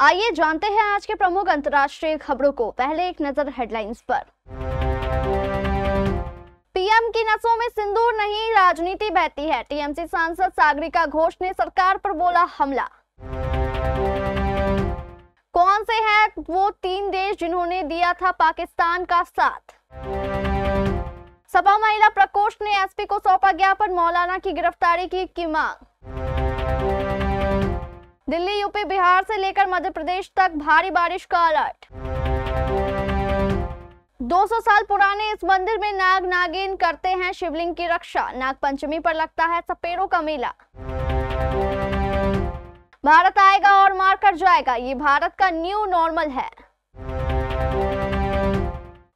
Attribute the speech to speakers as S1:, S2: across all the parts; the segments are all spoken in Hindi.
S1: आइए जानते हैं आज के प्रमुख अंतर्राष्ट्रीय खबरों को। पहले एक नजर हेडलाइंस पर। पीएम की नसों में सिंदूर नहीं, राजनीति बहती है। टीएमसी सांसद सागरिका घोष ने सरकार पर बोला हमला। कौन से हैं वो 3 देश जिन्होंने दिया था पाकिस्तान का साथ? सपा महिला प्रकोष्ठ ने एसपी को सौंपा ज्ञापन, मौलाना की गिरफ्तारी की मांग। दिल्ली, यूपी, बिहार से लेकर मध्य प्रदेश तक भारी बारिश का अलर्ट। 200 साल पुराने इस मंदिर में नाग नागिन करते हैं शिवलिंग की रक्षा। नाग पंचमी पर लगता है सपेरों का मेला। भारत आएगा और मार कर जाएगा, ये भारत का न्यू नॉर्मल है।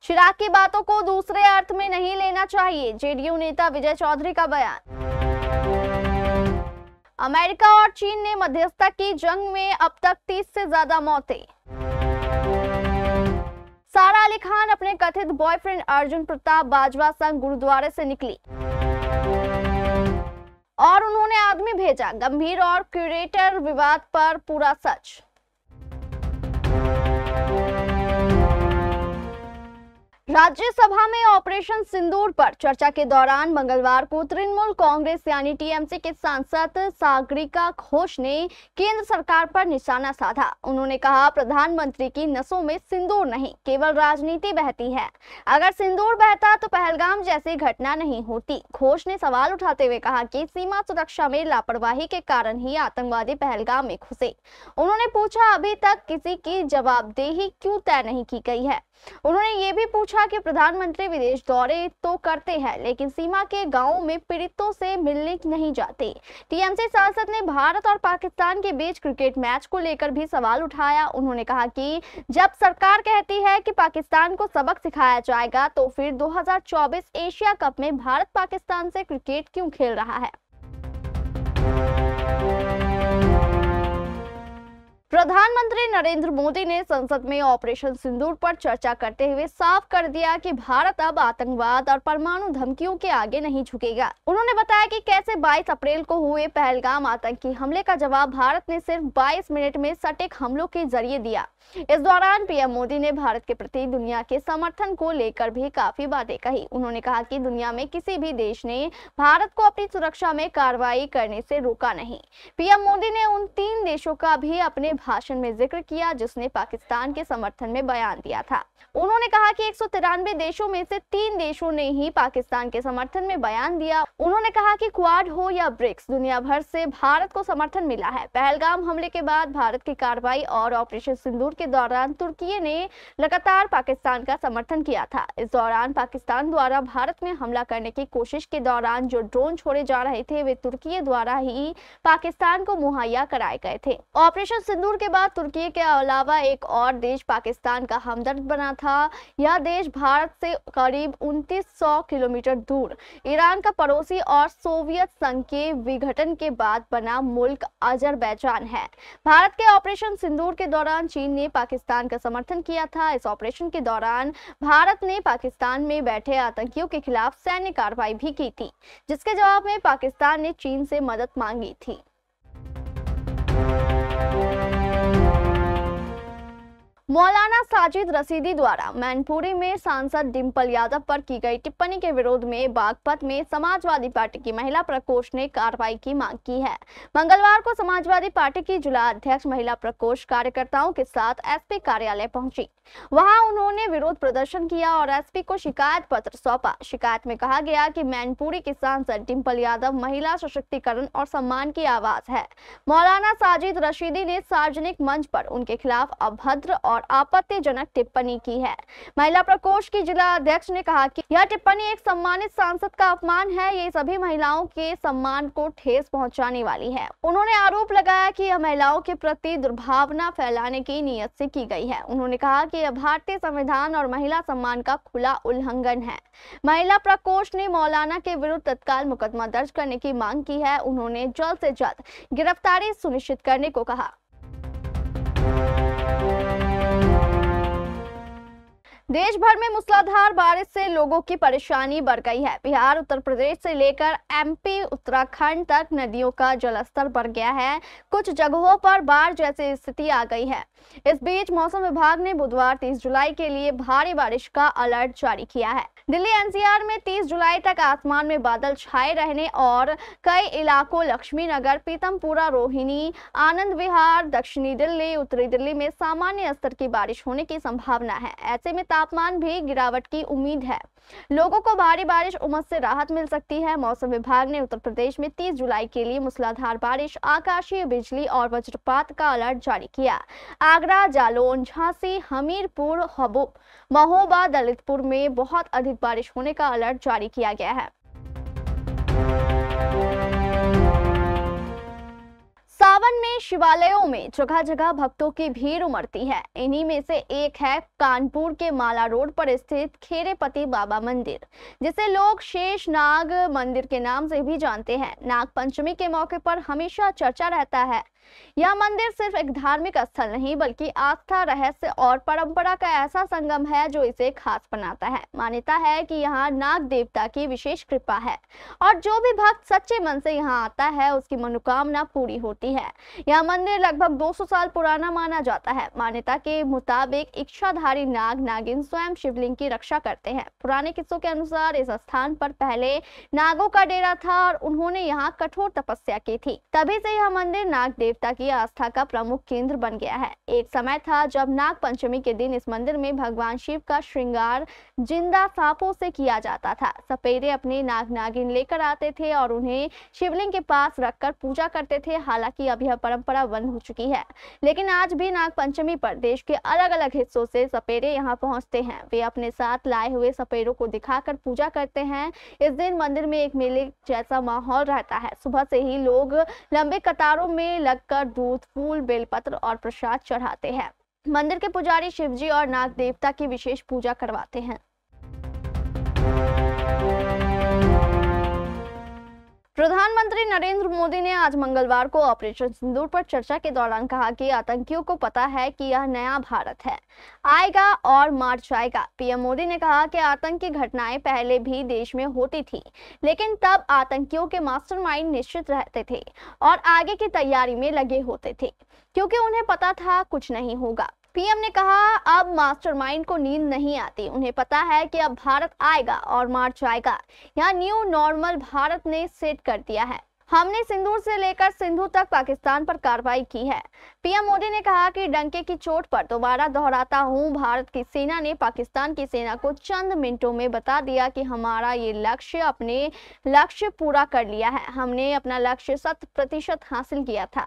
S1: चिराग की बातों को दूसरे अर्थ में नहीं लेना चाहिए, जेडीयू नेता विजय चौधरी का बयान। अमेरिका और चीन ने मध्यस्थता की जंग में अब तक 30 से ज्यादा मौतें। सारा अली खान अपने कथित बॉयफ्रेंड अर्जुन प्रताप बाजवा संग गुरुद्वारे से निकली और उन्होंने आदमी भेजा। गंभीर और क्यूरेटर विवाद पर पूरा सच। राज्यसभा में ऑपरेशन सिंदूर पर चर्चा के दौरान मंगलवार को तृणमूल कांग्रेस यानी टीएमसी के सांसद सागरिका घोष ने केंद्र सरकार पर निशाना साधा। उन्होंने कहा, प्रधानमंत्री की नसों में सिंदूर नहीं, केवल राजनीति बहती है। अगर सिंदूर बहता तो पहलगाम जैसी घटना नहीं होती। घोष ने सवाल उठाते हुए कहा कि सीमा सुरक्षा में लापरवाही के कारण ही आतंकवादी पहलगाम में घुसे। उन्होंने पूछा, अभी तक किसी की जवाबदेही क्यों तय नहीं की गई है। उन्होंने ये भी पूछा कि प्रधानमंत्री विदेश दौरे तो करते हैं, लेकिन सीमा के गांवों में पीड़ितों से मिलने नहीं जाते। टीएमसी सांसद ने भारत और पाकिस्तान के बीच क्रिकेट मैच को लेकर भी सवाल उठाया। उन्होंने कहा कि जब सरकार कहती है कि पाकिस्तान को सबक सिखाया जाएगा, तो फिर 2024 एशिया कप में भारत पाकिस्तान से क्रिकेट क्यों खेल रहा है। प्रधानमंत्री नरेंद्र मोदी ने संसद में ऑपरेशन सिंदूर पर चर्चा करते हुए साफ कर दिया कि भारत अब आतंकवाद और परमाणु धमकियों के आगे नहीं झुकेगा। उन्होंने बताया कि कैसे 22 अप्रैल को हुए पहलगाम आतंकी हमले का जवाब भारत ने सिर्फ 22 मिनट में सटीक हमलों के जरिए दिया। इस दौरान पीएम मोदी ने भारत के प्रति दुनिया के समर्थन को लेकर भी काफी बातें कही। उन्होंने कहा कि दुनिया में किसी भी देश ने भारत को अपनी सुरक्षा में कार्रवाई करने से रोका नहीं। पीएम मोदी ने उन 3 देशों का भी अपने भाषण में जिक्र किया जिसने पाकिस्तान के समर्थन में बयान दिया था। उन्होंने कहा कि 193 देशों में से 3 देशों ने ही पाकिस्तान के समर्थन में बयान दिया। उन्होंने कहा कि क्वाड हो या ब्रिक्स, दुनिया भर से भारत को समर्थन मिला है। पहलगाम हमले के बाद भारत की कार्रवाई और ऑपरेशन सिंदूर के दौरान तुर्की ने लगातार पाकिस्तान का समर्थन किया था। इस दौरान पाकिस्तान द्वारा भारत में हमला करने की कोशिश के दौरान जो ड्रोन छोड़े जा रहे थे, वे तुर्की द्वारा ही पाकिस्तान को मुहैया कराए गए थे। ऑपरेशन सिंदूर के बाद तुर्की के अलावा एक और देश पाकिस्तान का हमदर्द बना था। यह देश भारत से करीब 2900 किलोमीटर दूर ईरान का पड़ोसी और सोवियत संघ के विघटन के बाद बना मुल्क अजरबैजान है। भारत के ऑपरेशन सिंदूर के दौरान चीन ने पाकिस्तान का समर्थन किया था। इस ऑपरेशन के दौरान भारत ने पाकिस्तान में बैठे आतंकियों के खिलाफ सैन्य कार्रवाई भी की थी, जिसके जवाब में पाकिस्तान ने चीन से मदद मांगी थी। मौलाना साजिद रशीदी द्वारा मैनपुरी में सांसद डिंपल यादव पर की गई टिप्पणी के विरोध में बागपत में समाजवादी पार्टी की महिला प्रकोष्ठ ने कार्रवाई की मांग की है। मंगलवार को समाजवादी पार्टी की जिला अध्यक्ष महिला प्रकोष्ठ कार्यकर्ताओं के साथ एसपी कार्यालय पहुंची। वहां उन्होंने विरोध प्रदर्शन किया और एसपी को शिकायत पत्र सौंपा। शिकायत में कहा गया कि मैनपुरी की सांसद डिंपल यादव महिला सशक्तिकरण और सम्मान की आवाज है। मौलाना साजिद रशीदी ने सार्वजनिक मंच पर उनके खिलाफ अभद्र और आपत्तिजनक टिप्पणी की है। महिला प्रकोष्ठ की जिला अध्यक्ष ने कहा कि यह टिप्पणी एक सम्मानित सांसद का अपमान है। ये सभी महिलाओं के सम्मान को ठेस पहुंचाने वाली है। उन्होंने आरोप लगाया कि यह महिलाओं के प्रति दुर्भावना फैलाने की नीयत से की गई है। उन्होंने कहा कि यह भारतीय संविधान और महिला सम्मान का खुला उल्लंघन है। महिला प्रकोष्ठ ने मौलाना के विरुद्ध तत्काल मुकदमा दर्ज करने की मांग की है। उन्होंने जल्द से जल्द गिरफ्तारी सुनिश्चित करने को कहा। देश भर में मूसलाधार बारिश से लोगों की परेशानी बढ़ गई है। बिहार, उत्तर प्रदेश से लेकर एमपी, उत्तराखंड तक नदियों का जलस्तर बढ़ गया है। कुछ जगहों पर बाढ़ जैसी स्थिति आ गई है। इस बीच मौसम विभाग ने बुधवार 30 जुलाई के लिए भारी बारिश का अलर्ट जारी किया है। दिल्ली एनसीआर में 30 जुलाई तक आसमान में बादल छाए रहने और कई इलाकों लक्ष्मीनगर, पीतमपुरा, रोहिणी, आनंद विहार, दक्षिणी दिल्ली, उत्तरी दिल्ली में सामान्य स्तर की बारिश होने की संभावना है। ऐसे में तापमान भी गिरावट की उम्मीद है। लोगों को भारी बारिश, उमस से राहत मिल सकती है। मौसम विभाग ने उत्तर प्रदेश में 30 जुलाई के लिए मूसलाधार बारिश, आकाशीय बिजली और वज्रपात का अलर्ट जारी किया। आगरा, जालौन, झांसी, हमीरपुर, महोबा, दलितपुर में बहुत अधिक बारिश होने का अलर्ट जारी किया गया है। सावन में शिवालयों में जगह जगह भक्तों की भीड़ उमड़ती है। इन्हीं में से एक है कानपुर के माला रोड पर स्थित खेरेपति बाबा मंदिर, जिसे लोग शेष नाग मंदिर के नाम से भी जानते हैं। नाग पंचमी के मौके पर हमेशा चर्चा रहता है। यह मंदिर सिर्फ एक धार्मिक स्थल नहीं, बल्कि आस्था, रहस्य और परंपरा का ऐसा संगम है जो इसे खास बनाता है। मान्यता है कि यहाँ नाग देवता की विशेष कृपा है और जो भी भक्त सच्चे मन से यहाँ आता है उसकी मनोकामना पूरी होती है। यह मंदिर लगभग 200 साल पुराना माना जाता है। मान्यता के मुताबिक इच्छाधारी नाग नागिन स्वयं शिवलिंग की रक्षा करते हैं। पुराने किस्सों के अनुसार इस स्थान पर पहले नागों का डेरा था और उन्होंने यहाँ कठोर तपस्या की थी। तभी से यह मंदिर नाग देवता की आस्था का प्रमुख केंद्र बन गया है। एक समय था जब नाग पंचमी के दिन इस मंदिर में भगवान शिव का श्रृंगार जिंदा सांपों से किया जाता था। सपेरे अपने नाग नागिन लेकर आते थे और उन्हें शिवलिंग के पास रखकर पूजा करते थे। हालांकि अब यह परंपरा बंद हो चुकी है, लेकिन आज भी नाग पंचमी पर देश के अलग अलग हिस्सों से सपेरे यहाँ पहुँचते हैं। वे अपने साथ लाए हुए सपेरों को दिखाकर पूजा करते हैं। इस दिन मंदिर में एक मेले जैसा माहौल रहता है। सुबह से ही लोग लंबे कतारों में लगकर दूध, फूल, बेलपत्र और प्रसाद चढ़ाते हैं। मंदिर के पुजारी शिवजी और नाग देवता की विशेष पूजा करवाते हैं। प्रधानमंत्री नरेंद्र मोदी ने आज मंगलवार को ऑपरेशन सिंदूर पर चर्चा के दौरान कहा कि आतंकियों को पता है कि यह नया भारत है, आएगा और मार जाएगा। पीएम मोदी ने कहा कि आतंकी घटनाएं पहले भी देश में होती थी, लेकिन तब आतंकियों के मास्टरमाइंड निश्चित रहते थे और आगे की तैयारी में लगे होते थे, क्योंकि उन्हें पता था कुछ नहीं होगा। पीएम ने कहा, अब मास्टरमाइंड को नींद नहीं आती। उन्हें पता है कि अब भारत आएगा और मार जाएगा। यहाँ न्यू नॉर्मल भारत ने सेट कर दिया है। हमने सिंदूर से लेकर सिंधु तक पाकिस्तान पर कार्रवाई की है। पीएम मोदी ने कहा कि डंके की चोट पर दोबारा दोहराता हूं, भारत की सेना ने पाकिस्तान की सेना को चंद मिनटों में बता दिया कि हमारा ये अपने लक्ष्य पूरा कर लिया है। हमने अपना लक्ष्य 100% हासिल किया था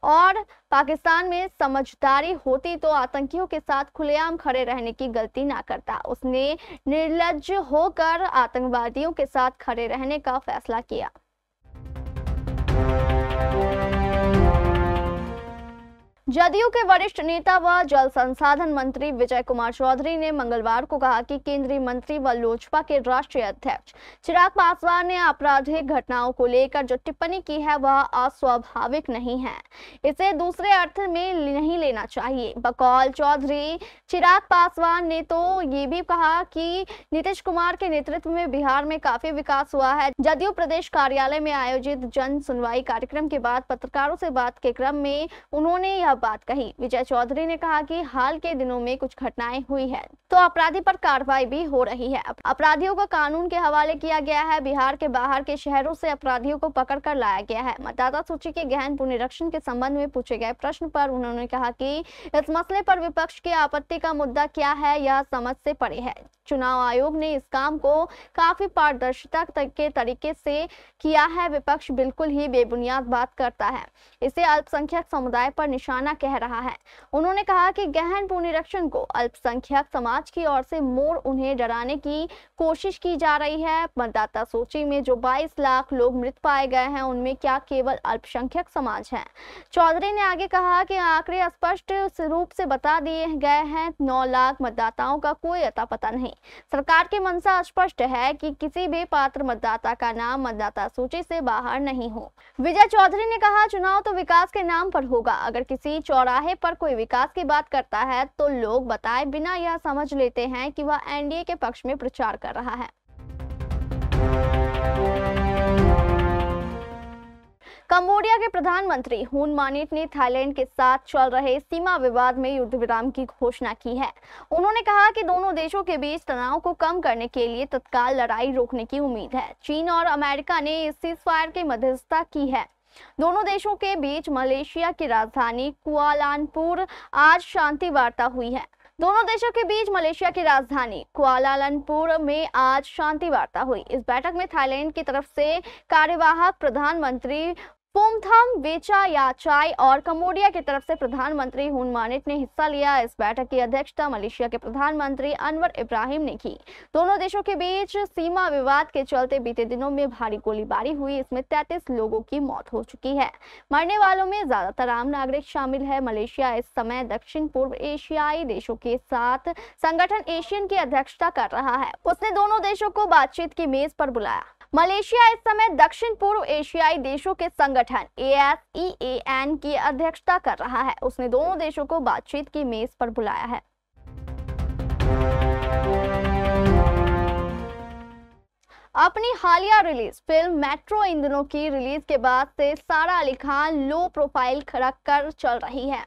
S1: और पाकिस्तान में समझदारी होती तो आतंकियों के साथ खुलेआम खड़े रहने की गलती ना करता। उसने निर्लज्ज होकर आतंकवादियों के साथ खड़े रहने का फैसला किया। जदयू के वरिष्ठ नेता व जल संसाधन मंत्री विजय कुमार चौधरी ने मंगलवार को कहा कि केंद्रीय मंत्री व लोजपा के राष्ट्रीय अध्यक्ष चिराग पासवान ने आपराधिक घटनाओं को लेकर जो टिप्पणी की है वह अस्वाभाविक नहीं है। इसे दूसरे अर्थ में नहीं लेना चाहिए। बकौल चौधरी, चिराग पासवान ने तो ये भी कहा कि नीतीश कुमार के नेतृत्व में बिहार में काफी विकास हुआ है। जदयू प्रदेश कार्यालय में आयोजित जन सुनवाई कार्यक्रम के बाद पत्रकारों से बात के क्रम में उन्होंने यह बात कही। विजय चौधरी ने कहा कि हाल के दिनों में कुछ घटनाएं हुई है तो अपराधी पर कार्रवाई भी हो रही है। अपराधियों को कानून के हवाले किया गया है। बिहार के बाहर के शहरों से अपराधियों को पकड़ कर लाया गया है। मतदाता सूची के गहन पुनरीक्षण के संबंध में पूछे गए प्रश्न पर उन्होंने कहा कि इस मसले पर विपक्ष की आपत्ति का मुद्दा क्या है, यह समझ से परे है। चुनाव आयोग ने इस काम को काफी पारदर्शिता के तरीके से किया है। विपक्ष बिल्कुल ही बेबुनियाद बात करता है, इसे अल्पसंख्यक समुदाय पर निशाना कह रहा है। उन्होंने कहा कि गहन पुनरीक्षण को अल्पसंख्यक समाज की ओर से मोड़ उन्हें डराने की कोशिश की जा रही है। मतदाता सूची में जो 22 लाख लोग मृत पाए गए हैं उनमें क्या केवल अल्पसंख्यक समाज है? चौधरी ने आगे कहा कि आंकड़े स्पष्ट रूप से बता दिए गए हैं। 9 लाख मतदाताओं का कोई अता पता नहीं। सरकार की मंशा स्पष्ट है कि किसी भी पात्र मतदाता का नाम मतदाता सूची से बाहर नहीं हो। विजय चौधरी ने कहा, चुनाव तो विकास के नाम पर होगा। अगर किसी चौराहे पर कोई विकास की बात करता है तो लोग बताए बिना यह समझ लेते हैं कि वह एनडीए के पक्ष में प्रचार कर रहा है। कंबोडिया के प्रधानमंत्री हुन मानिट ने थाईलैंड के साथ चल रहे सीमा विवाद में युद्ध विराम की घोषणा की है। उन्होंने कहा कि दोनों देशों के बीच तनाव को कम करने के लिए तत्काल लड़ाई रोकने की उम्मीद है। चीन और अमेरिका ने इस सीज़फायर की मध्यस्थता की है। दोनों देशों के बीच मलेशिया की राजधानी कुआलालंपुर आज शांति वार्ता हुई है। दोनों देशों के बीच मलेशिया की राजधानी कुआलालंपुर में आज शांति वार्ता हुई। इस बैठक में थाईलैंड की तरफ से कार्यवाहक प्रधानमंत्री पुमथम वेचायाचाई और कंबोडिया की तरफ से प्रधानमंत्री हुन मानिट ने हिस्सा लिया। इस बैठक की अध्यक्षता मलेशिया के प्रधानमंत्री अनवर इब्राहिम ने की। दोनों देशों के बीच सीमा विवाद के चलते बीते दिनों में भारी गोलीबारी हुई। इसमें 33 लोगों की मौत हो चुकी है। मरने वालों में ज्यादातर आम नागरिक शामिल है। मलेशिया इस समय दक्षिण पूर्व एशियाई देशों के साथ संगठन एशियन की अध्यक्षता कर रहा है। उसने दोनों देशों को बातचीत की मेज पर बुलाया। मलेशिया इस समय दक्षिण पूर्व एशियाई देशों के संगठन ASEAN की अध्यक्षता कर रहा है। उसने दोनों देशों को बातचीत की मेज पर बुलाया है। अपनी हालिया रिलीज फिल्म मेट्रो इन दिनों की रिलीज के बाद से सारा अली खान लो प्रोफाइल रखकर चल रही है।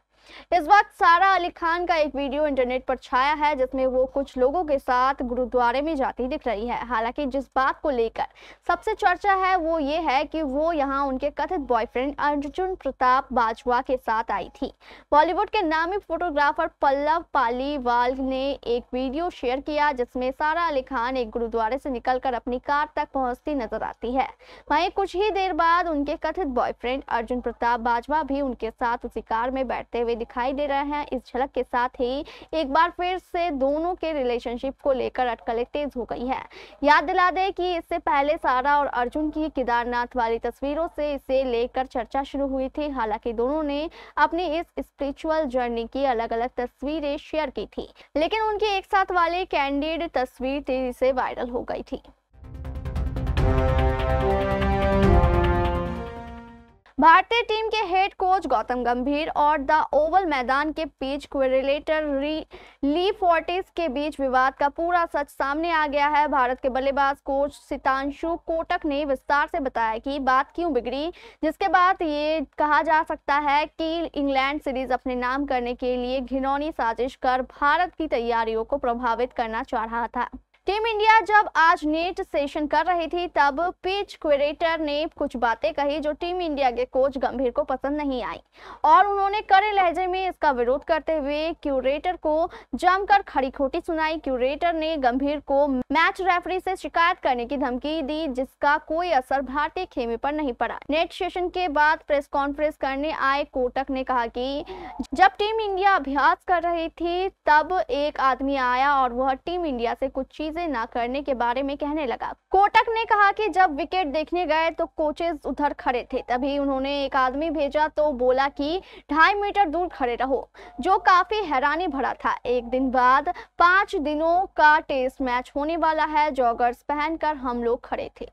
S1: इस वक्त सारा अली खान का एक वीडियो इंटरनेट पर छाया है जिसमें वो कुछ लोगों के साथ गुरुद्वारे में जाती दिख रही है। हालांकि जिस बात को लेकर सबसे चर्चा है वो ये है कि वो यहां उनके कथित बॉयफ्रेंड अर्जुन प्रताप बाजवा के साथ आई थी। बॉलीवुड के नामी फोटोग्राफर पल्लव पालीवाल ने एक वीडियो शेयर किया जिसमें सारा अली खान एक गुरुद्वारे से निकलकर अपनी कार तक पहुंचती नजर आती है। वहीं कुछ ही देर बाद उनके कथित बॉयफ्रेंड अर्जुन प्रताप बाजवा भी उनके साथ उसी कार में बैठते हुए दिखाई दे रहे हैं। इस झलक के साथ ही एक बार फिर से दोनों के रिलेशनशिप को लेकर अटकलें तेज हो गई है। याद दिला दें कि इससे पहले सारा और अर्जुन की केदारनाथ वाली तस्वीरों से इसे लेकर चर्चा शुरू हुई थी। हालांकि दोनों ने अपनी इस स्पिरिचुअल जर्नी की अलग अलग तस्वीरें शेयर की थी, लेकिन उनकी एक साथ वाली कैंडिड तस्वीर तेजी से वायरल हो गई थी। भारतीय टीम के हेड कोच गौतम गंभीर और द ओवल मैदान के पिच क्वेरेलेटर ली फोर्टिस के बीच विवाद का पूरा सच सामने आ गया है। भारत के बल्लेबाज कोच सितांशु कोटक ने विस्तार से बताया कि बात क्यों बिगड़ी, जिसके बाद ये कहा जा सकता है कि इंग्लैंड सीरीज अपने नाम करने के लिए घिनौनी साजिश कर भारत की तैयारियों को प्रभावित करना चाह रहा था। टीम इंडिया जब आज नेट सेशन कर रही थी तब पिच क्यूरेटर ने कुछ बातें कही जो टीम इंडिया के कोच गंभीर को पसंद नहीं आई और उन्होंने कड़े लहजे में इसका विरोध करते हुए क्यूरेटर को जमकर खड़ी खोटी सुनाई। क्यूरेटर ने गंभीर को मैच रेफरी से शिकायत करने की धमकी दी जिसका कोई असर भारतीय खेमे पर नहीं पड़ा। नेट सेशन के बाद प्रेस कॉन्फ्रेंस करने आए कोटक ने कहा कि जब टीम इंडिया अभ्यास कर रही थी तब एक आदमी आया और वह टीम इंडिया से कुछ चीजें ना करने के बारे में कहने लगा। कोटक ने कहा कि जब विकेट देखने गए तो कोचेस उधर खड़े थे, तभी उन्होंने एक आदमी भेजा तो बोला कि 2.5 मीटर दूर खड़े रहो, जो काफी हैरानी भरा था। एक दिन बाद 5 दिनों का टेस्ट मैच होने वाला है, जॉगर्स पहनकर हम लोग खड़े थे।